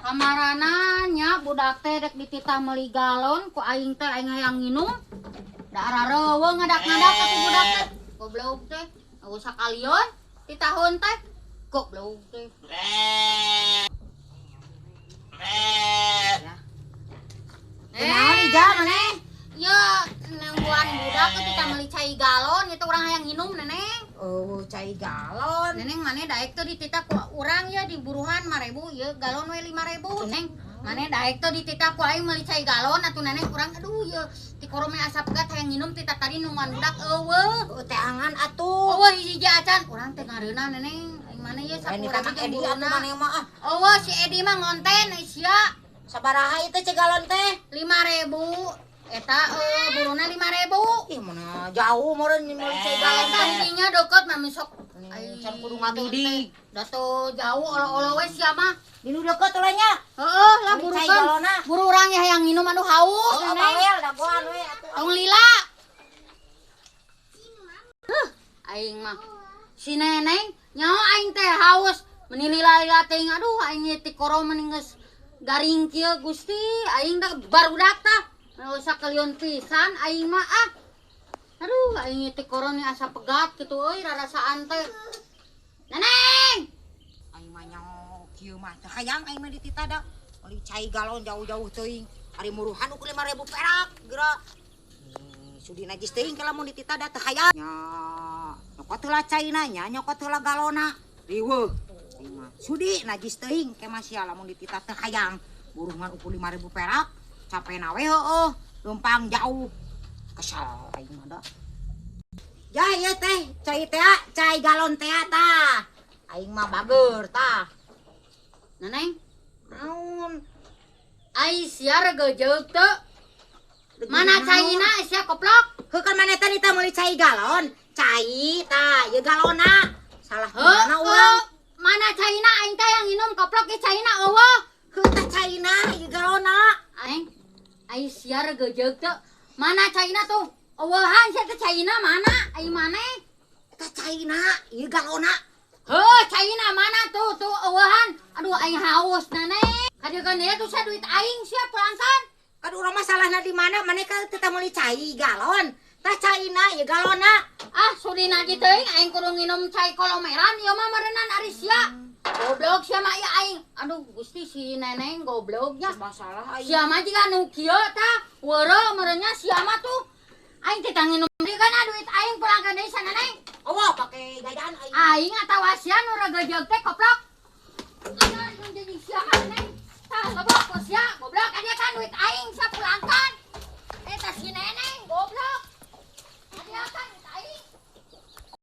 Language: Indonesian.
Kamarananya budak teh dek dititah meuli galon ku aing teh aing hayang nginum. Da arareung ngadak-ngadak atuh budak teh. Goblok teh. Usah kalian titahun teh. Goblok teh. Kunaon ija maneh? Ya, nengguan budak teh kita meuli cai galon itu urang hayang nginum neneng. Oh, cai galon. Neneng maneh daek teh dititah ku urang ya di buruhan 5.000 ya galon we 5.000. Neneng maneh daek teh dititah ku aing meuli cai galon atuh neneng urang aduh ya ti korome asap gat hayang nginum titah tadi nungan budak eueuh. Teh angan atuh. Eueuh hiji acan urang teh ngareuna neneng aing maneh ya sakurang Edi jeung atuh buruna. maneh mah ah. Eueuh si Edi mah ngonten sia Sabaraha ieu teh cai galon teh? 5.000. Eta buruna 5.000. Ih mana jauh meureun meuli cai galon Eta teh. hijinya deket mah misok. Can kudu ngadudi. Da tuh jauh olo-olo we sia mah. Dinu deket ulah nya. Heeh, lah Meuli buru cai kan. galonna. Buru urang ya hayang nginum anu haus. Oh, bawel dagoan we atuh. Tong lila. Aing mah si neneng nyaho aing teh haus meni lila-lila teh aduh aing ti koro meni geus garing kieu Gusti aing da barudak tah usah kalion pisan aing mah ah aduh aing ti koro ni asa pegat kitu euy rarasaan teh neneng Aing mah nyaho kieu mah teh hayang aing mah dititah da. Meuli cai galon jauh-jauh teuing. Ari muruhan ukur 5.000 perak geura. Sudi najis teuing kalau mun dititah da teh hayang. Nya, nyokot heula caina nya, nyokot heula galona. Riweuh. Aing mah sudi najis teuing ke masya lamun dititah teh hayang. Burungan ukur 5.000 perak, capena we heueuh, leumpang jauh. Kesal aing mah da. Ya ieu teh, cai teh, cai galon teh tah. Aing mah bager tah. neneng Naon? ai sia regejeug teu mana caina sia koplok Heuh kan maneh teh nita meuli cai galon. Cai tah, ieu galona. Salah heuh mana urang? mana caina aing teh yang nginum koplok ge caina eueuh Heuh teh caina, ieu galona. aing ai sia regejeug teu mana caina tuh eueuhan sia teh caina mana ai maneh Teh caina, ieu galona. heuh caina mana tuh eueuhan aduh aing haus neneng kadegan ieu tuh sia duit aing sia pelangkan Kan urang mah salahna di mana? Maneh kan teh meuli cai galon. Teh caina, ieu galona. ah sudi naji teuing aing kudu nginum cai kolomeran ieu mah meureunnan ari sia goblok sia mah ya aing aduh Gusti si neneng gobloknya Masalah aing. sia mah jiga nu kieu tah weureu meureunnya sia mah tuh aing teh tang nginum deui kana duit aing pelangkan deui sana neng Eueuh pake jajan aing. aing atawa sia nu regejeug teh koplok aya jeung jadi sia mah neng tah lebok ku sia goblok aya kan duit aing sia pulangkan